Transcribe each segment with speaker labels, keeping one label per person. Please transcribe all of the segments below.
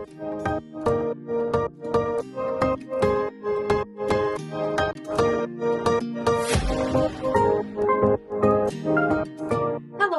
Speaker 1: Hello,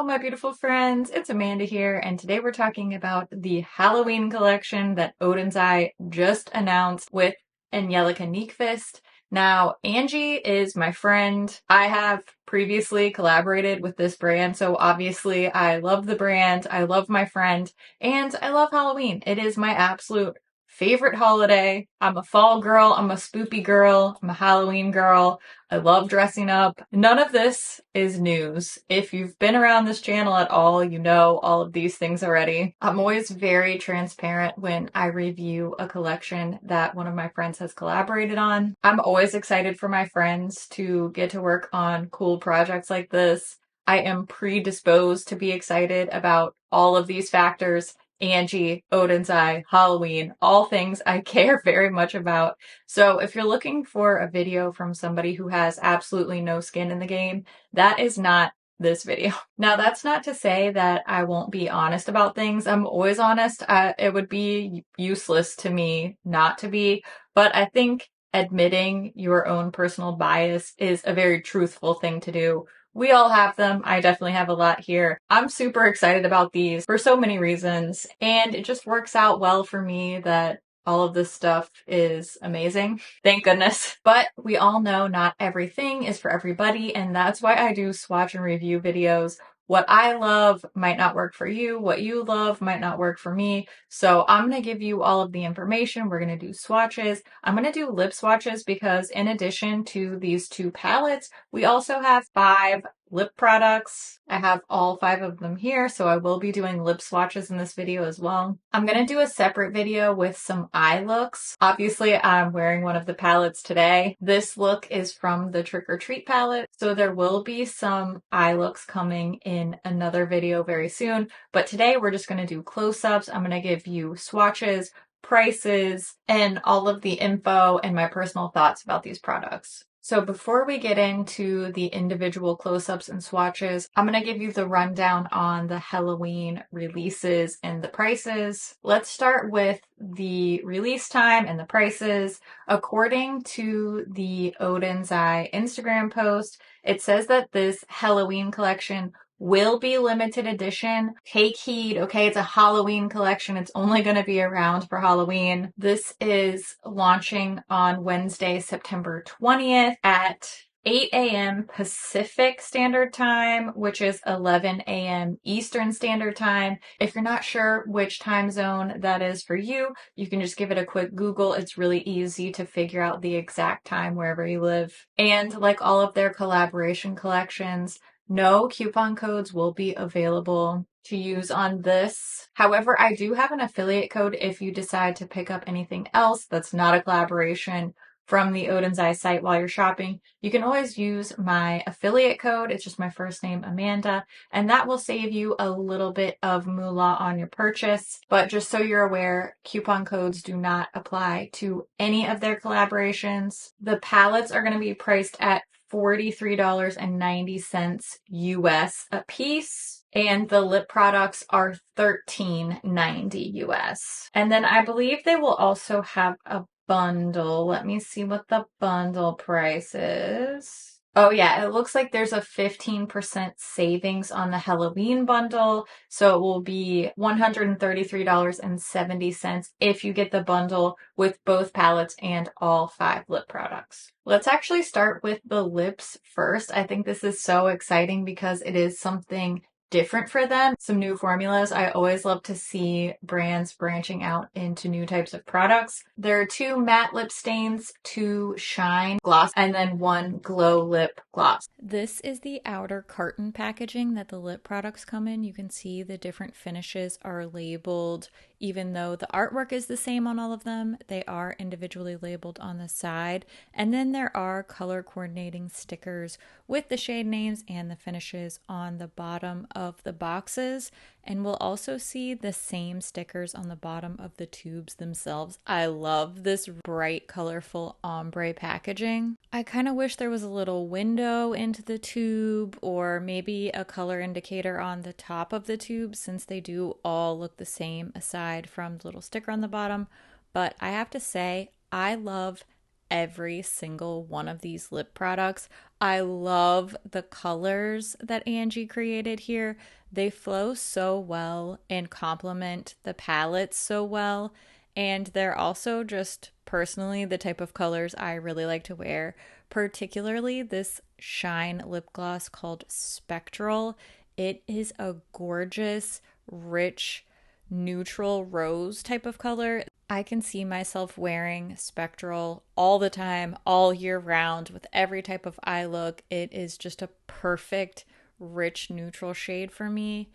Speaker 1: my beautiful friends. It's Amanda here, and today we're talking about the Halloween collection that Oden's Eye just announced with Angelica Nyqvist. Now, Angie is my friend. I have previously collaborated with this brand, so obviously I love the brand, I love my friend, and I love Halloween. It is my absolute favorite holiday. I'm a fall girl, I'm a spoopy girl, I'm a Halloween girl. I love dressing up. None of this is news. If you've been around this channel at all, you know all of these things already. I'm always very transparent when I review a collection that one of my friends has collaborated on. I'm always excited for my friends to get to work on cool projects like this. I am predisposed to be excited about all of these factors. Angie, Oden's Eye, Halloween, all things I care very much about. So if you're looking for a video from somebody who has absolutely no skin in the game, that is not this video. Now, that's not to say that I won't be honest about things. I'm always honest. It would be useless to me not to be, but I think admitting your own personal bias is a very truthful thing to do. We all have them. I definitely have a lot here. I'm super excited about these for so many reasons, and it just works out well for me that all of this stuff is amazing. Thank goodness. But we all know not everything is for everybody, and that's why I do swatch and review videos. What I love might not work for you. What you love might not work for me. So I'm going to give you all of the information. We're going to do swatches. I'm going to do lip swatches because in addition to these two palettes, we also have 5 lip products. I have all 5 of them here, so I will be doing lip swatches in this video as well. I'm going to do a separate video with some eye looks. Obviously, I'm wearing one of the palettes today. This look is from the Trick or Treat palette, so there will be some eye looks coming in another video very soon, but today we're just going to do close-ups. I'm going to give you swatches, prices, and all of the info and my personal thoughts about these products. So before we get into the individual close-ups and swatches, I'm going to give you the rundown on the Halloween releases and the prices. Let's start with the release time and the prices. According to the Oden's Eye Instagram post, it says that this Halloween collection will be limited edition. Take heed, okay? It's a Halloween collection. It's only going to be around for Halloween. This is launching on Wednesday, September 20th at 8 a.m. Pacific Standard Time, which is 11 a.m. Eastern Standard Time. If you're not sure which time zone that is for you, you can just give it a quick Google. It's really easy to figure out the exact time wherever you live. And like all of their collaboration collections, no coupon codes will be available to use on this. However, I do have an affiliate code if you decide to pick up anything else that's not a collaboration from the Oden's Eye site while you're shopping. You can always use my affiliate code. It's just my first name, Amanda, and that will save you a little bit of moolah on your purchase. But just so you're aware, coupon codes do not apply to any of their collaborations. The palettes are going to be priced at $43.90 US a piece, and the lip products are $13.90 US. And then I believe they will also have a bundle. Let me see what the bundle price is. Oh yeah, it looks like there's a 15% savings on the Halloween bundle, so it will be $133.70 if you get the bundle with both palettes and all 5 lip products. Let's actually start with the lips first. I think this is so exciting because it is something different for them. Some new formulas. I always love to see brands branching out into new types of products. There are 2 matte lip stains, 2 shine gloss, and then 1 glow lip gloss. This is the outer carton packaging that the lip products come in. You can see the different finishes are labeled. Even though the artwork is the same on all of them, they are individually labeled on the side. And then there are color coordinating stickers with the shade names and the finishes on the bottom of the boxes. And we'll also see the same stickers on the bottom of the tubes themselves. I love this bright, colorful ombre packaging. I kind of wish there was a little window into the tube or maybe a color indicator on the top of the tube, since they do all look the same aside from the little sticker on the bottom. But I have to say, I love every single one of these lip products. I love the colors that Angie created here. They flow so well and complement the palettes so well. And they're also just personally the type of colors I really like to wear, particularly this Shine lip gloss called Spectral. It is a gorgeous, rich, neutral rose type of color. I can see myself wearing Spectral all the time, all year round, with every type of eye look. It is just a perfect, rich, neutral shade for me.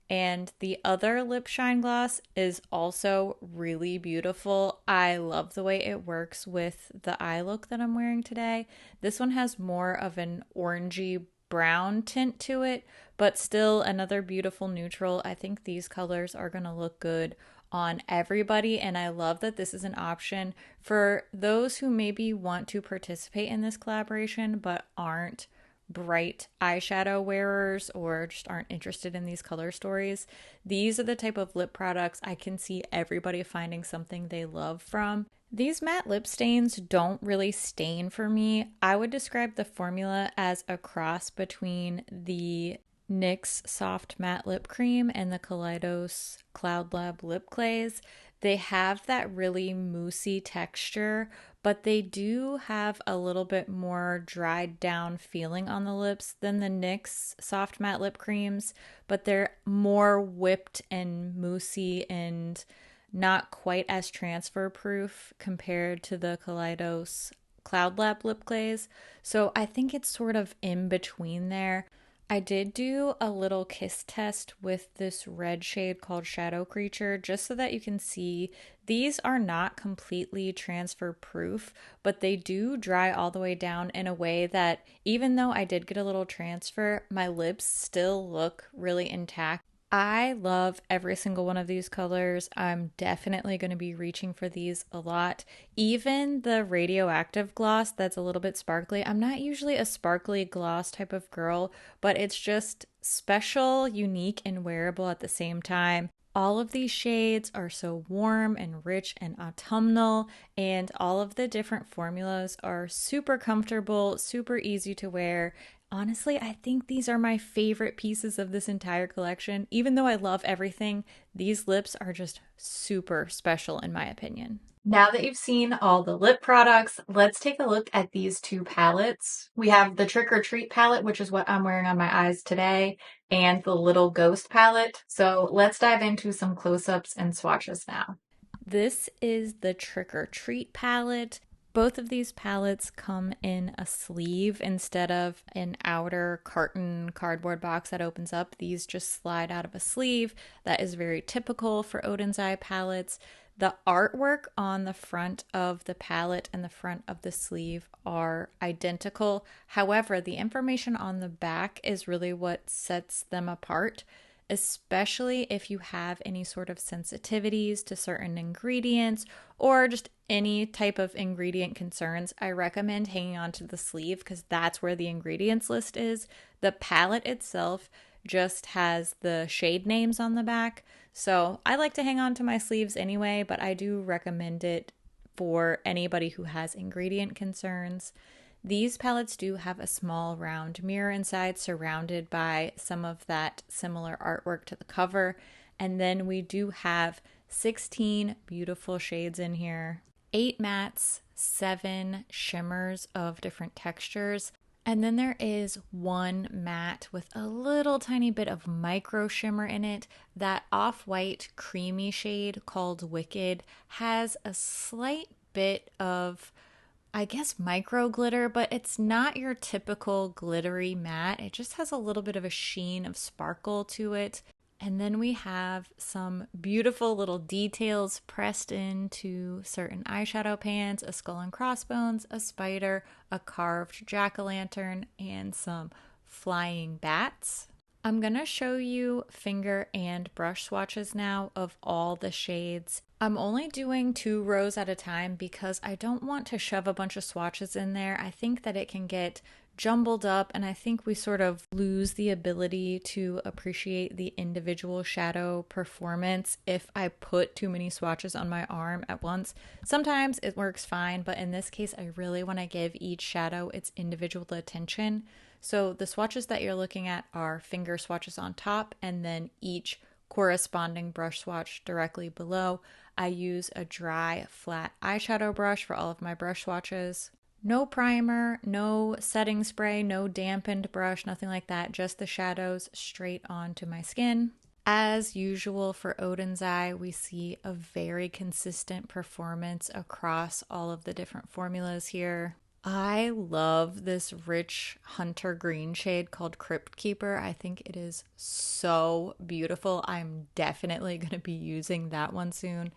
Speaker 1: And the other lip shine gloss is also really beautiful. I love the way it works with the eye look that I'm wearing today. This one has more of an orangey brown tint to it, but still another beautiful neutral. I think these colors are going to look good on everybody, and I love that this is an option for those who maybe want to participate in this collaboration but aren't bright eyeshadow wearers or just aren't interested in these color stories. These are the type of lip products I can see everybody finding something they love from. These matte lip stains don't really stain for me. I would describe the formula as a cross between the NYX Soft Matte Lip Cream and the Kaleidos Cloud Lab Lip Glaze. They have that really moussey texture, but they do have a little bit more dried down feeling on the lips than the NYX Soft Matte Lip Creams, but they're more whipped and moussey and not quite as transfer proof compared to the Kaleidos Cloud Lab Lip Glaze. So I think it's sort of in between there. I did do a little kiss test with this red shade called Shadow Creature, just so that you can see these are not completely transfer proof, but they do dry all the way down in a way that even though I did get a little transfer, my lips still look really intact. I love every single one of these colors. I'm definitely going to be reaching for these a lot. Even the Radioactive gloss that's a little bit sparkly. I'm not usually a sparkly gloss type of girl, but it's just special, unique, and wearable at the same time. All of these shades are so warm and rich and autumnal, and all of the different formulas are super comfortable, super easy to wear. Honestly, I think these are my favorite pieces of this entire collection. Even though I love everything, these lips are just super special in my opinion. Now that you've seen all the lip products, let's take a look at these two palettes. We have the Trick or Treat palette, which is what I'm wearing on my eyes today, and the Little Ghost palette. So let's dive into some close-ups and swatches now. This is the Trick or Treat palette. Both of these palettes come in a sleeve instead of an outer carton cardboard box that opens up. These just slide out of a sleeve. That is very typical for Oden's Eye palettes. The artwork on the front of the palette and the front of the sleeve are identical. However, the information on the back is really what sets them apart, especially if you have any sort of sensitivities to certain ingredients or just any type of ingredient concerns. I recommend hanging on to the sleeve because that's where the ingredients list is. The palette itself just has the shade names on the back. So I like to hang on to my sleeves anyway, but I do recommend it for anybody who has ingredient concerns. These palettes do have a small round mirror inside surrounded by some of that similar artwork to the cover. And then we do have 16 beautiful shades in here, 8 mattes, 7 shimmers of different textures. And then there is one matte with a little tiny bit of micro shimmer in it. That off-white creamy shade called Wicked has a slight bit of, I guess, micro glitter, but it's not your typical glittery matte. It just has a little bit of a sheen of sparkle to it. And then we have some beautiful little details pressed into certain eyeshadow pans, a skull and crossbones, a spider, a carved jack-o'-lantern, and some flying bats. I'm gonna show you finger and brush swatches now of all the shades. I'm only doing 2 rows at a time because I don't want to shove a bunch of swatches in there. I think that it can get jumbled up, and I think we sort of lose the ability to appreciate the individual shadow performance if I put too many swatches on my arm at once. Sometimes it works fine, but in this case, I really want to give each shadow its individual attention. So the swatches that you're looking at are finger swatches on top, and then each corresponding brush swatch directly below. I use a dry, flat eyeshadow brush for all of my brush swatches. No primer, no setting spray, no dampened brush, nothing like that, just the shadows straight onto my skin. As usual for Oden's Eye, we see a very consistent performance across all of the different formulas here. I love this rich hunter green shade called Crypt Keeper. I think it is so beautiful. I'm definitely going to be using that one soon.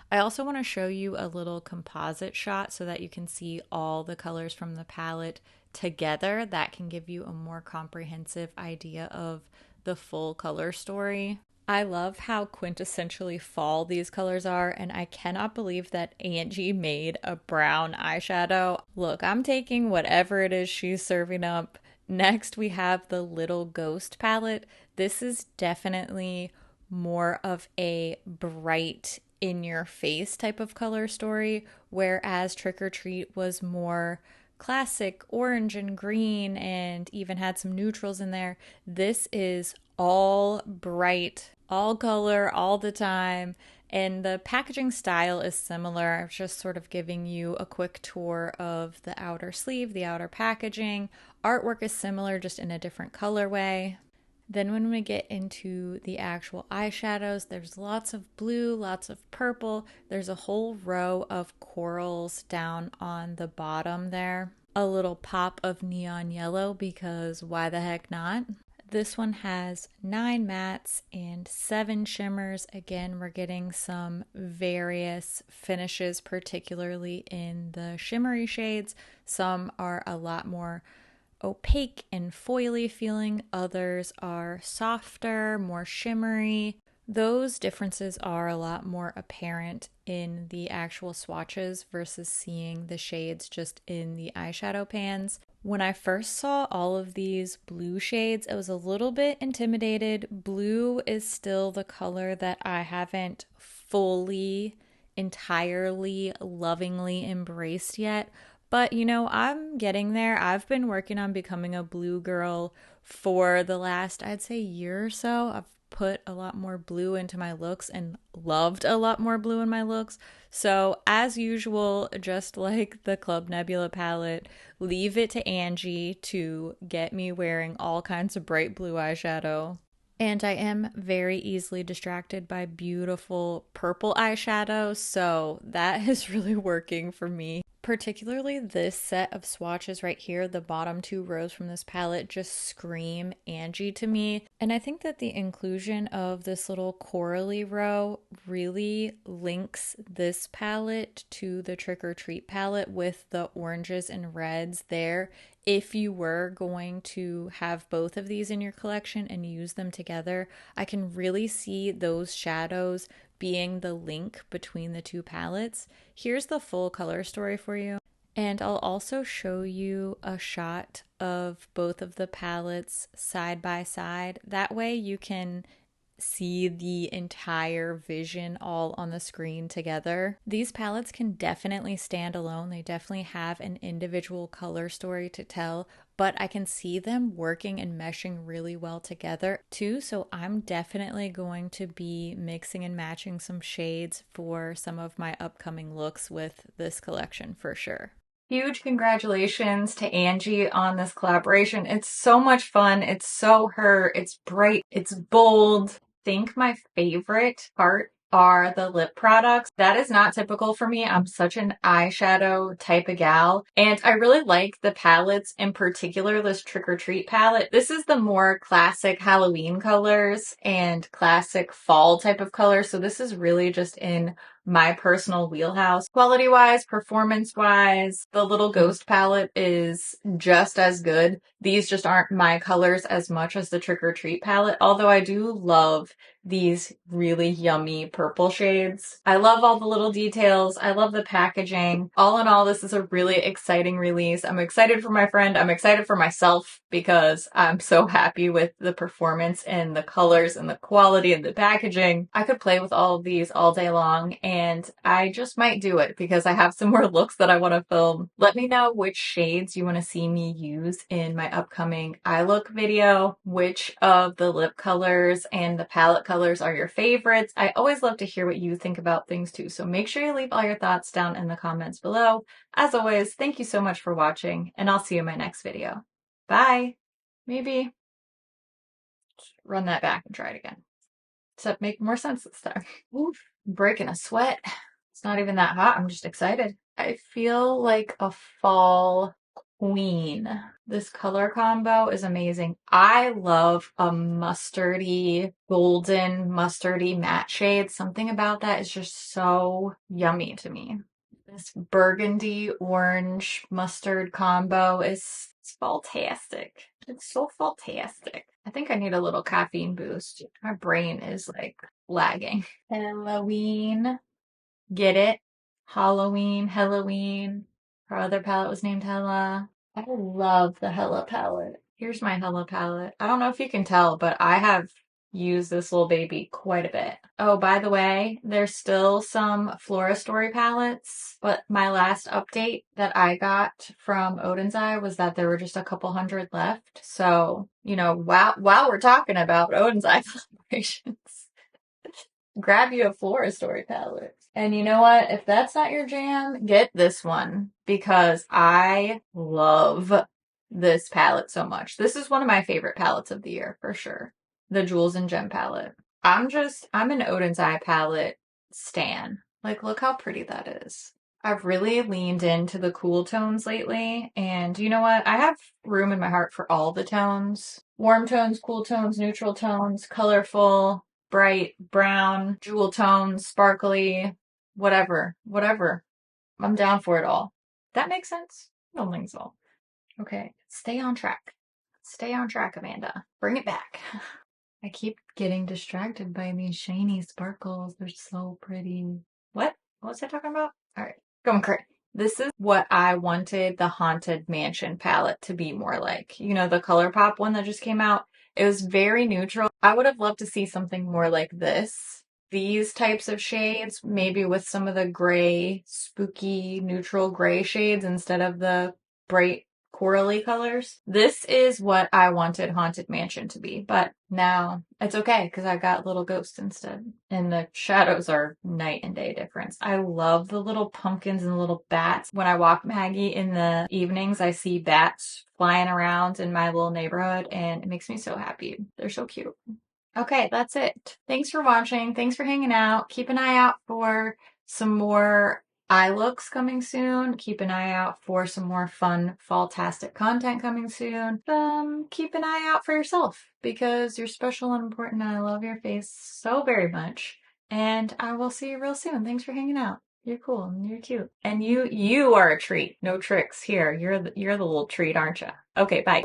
Speaker 1: I also want to show you a little composite shot so that you can see all the colors from the palette together. That can give you a more comprehensive idea of the full color story. I love how quintessentially fall these colors are, and I cannot believe that Angie made a brown eyeshadow. Look, I'm taking whatever it is she's serving up. Next, we have the Little Ghost palette. This is definitely more of a bright, in your face type of color story, whereas Trick or Treat was more classic orange and green and even had some neutrals in there. This is all bright, all color, all the time. And the packaging style is similar. I'm just sort of giving you a quick tour of the outer sleeve, the outer packaging. Artwork is similar, just in a different colorway. Then when we get into the actual eyeshadows, there's lots of blue, lots of purple. There's a whole row of corals down on the bottom there. A little pop of neon yellow because why the heck not? This one has 9 mattes and 7 shimmers. Again, we're getting some various finishes, particularly in the shimmery shades. Some are a lot more opaque and foily feeling, others are softer, more shimmery. Those differences are a lot more apparent in the actual swatches versus seeing the shades just in the eyeshadow pans. When I first saw all of these blue shades, I was a little bit intimidated. Blue is still the color that I haven't fully, entirely, lovingly embraced yet. But you know, I'm getting there. I've been working on becoming a blue girl for the last, I'd say, year or so. I've put a lot more blue into my looks and loved a lot more blue in my looks. So, as usual, just like the Club Nebula palette, leave it to Angie to get me wearing all kinds of bright blue eyeshadow. And I am very easily distracted by beautiful purple eyeshadow, so that is really working for me. Particularly this set of swatches right here, the bottom 2 rows from this palette just scream Angie to me. And I think that the inclusion of this little corally row really links this palette to the Trick or Treat palette with the oranges and reds there. If you were going to have both of these in your collection and use them together, I can really see those shadows being the link between the 2 palettes. Here's the full color story for you. And I'll also show you a shot of both of the palettes side by side. That way you can see the entire vision all on the screen together. These palettes can definitely stand alone. They definitely have an individual color story to tell, but I can see them working and meshing really well together too. So I'm definitely going to be mixing and matching some shades for some of my upcoming looks with this collection for sure. Huge congratulations to Angie on this collaboration. It's so much fun. It's so her. It's bright. It's bold. I think my favorite part are the lip products. That is not typical for me. I'm such an eyeshadow type of gal. And I really like the palettes, in particular this Trick or Treat palette. This is the more classic Halloween colors and classic fall type of colors. So this is really just in my personal wheelhouse. Quality wise, performance wise, the little ghost palette is just as good. These just aren't my colors as much as the Trick or Treat palette, although I do love these really yummy purple shades. I love all the little details. I love the packaging. All in all, this is a really exciting release. I'm excited for my friend. I'm excited for myself because I'm so happy with the performance and the colors and the quality and the packaging. I could play with all of these all day long, and I just might do it because I have some more looks that I want to film. Let me know which shades you want to see me use in my upcoming eye look video, which of the lip colors and the palette colors are your favorites. I always love to hear what you think about things too, so make sure you leave all your thoughts down in the comments below. As always, thank you so much for watching, and I'll see you in my next video. Bye! Maybe run that back and try it again. Except make more sense this time. Oof, I'm breaking a sweat. It's not even that hot, I'm just excited. I feel like a fall queen. This color combo is amazing. I love a mustardy, golden mustardy matte shade. Something about that is just so yummy to me. This burgundy orange mustard combo is fantastic. It's so fantastic. I think I need a little caffeine boost. My brain is like lagging. Halloween. Get it? Halloween, Halloween. Our other palette was named Hella. I love the Hella palette. Here's my Hella palette. I don't know if you can tell, but I have used this little baby quite a bit. Oh, by the way, there's still some Flora Story palettes, but my last update that I got from Oden's Eye was that there were just a couple hundred left. So, you know, while we're talking about Oden's Eye collaborations, grab you a Flora Story palette. And you know what? If that's not your jam, get this one because I love this palette so much. This is one of my favorite palettes of the year for sure. The Jewels and Gem palette. I'm an Oden's Eye palette stan. Like, look how pretty that is. I've really leaned into the cool tones lately, and you know what? I have room in my heart for all the tones. Warm tones, cool tones, neutral tones, colorful, bright, brown, jewel tones, sparkly, whatever. I'm down for it all. That makes sense? I don't think so. Okay, stay on track. Stay on track, Amanda. Bring it back. I keep getting distracted by these shiny sparkles. They're so pretty. What? What was I talking about? All right, going crazy. This is what I wanted the Haunted Mansion palette to be more like. You know, the ColourPop one that just came out? It was very neutral. I would have loved to see something more like this. These types of shades, maybe with some of the gray, spooky, neutral gray shades instead of the bright corally colors. This is what I wanted Haunted Mansion to be, but now it's okay because I got little ghosts instead. And the shadows are night and day difference. I love the little pumpkins and the little bats. When I walk Maggie in the evenings, I see bats flying around in my little neighborhood and it makes me so happy. They're so cute. Okay, that's it. Thanks for watching. Thanks for hanging out. Keep an eye out for some more eye looks coming soon. Keep an eye out for some more fun fall-tastic content coming soon. Keep an eye out for yourself because you're special and important and I love your face so very much. And I will see you real soon. Thanks for hanging out. You're cool and you're cute. And you are a treat. No tricks here. You're the little treat, aren't you? Okay, bye.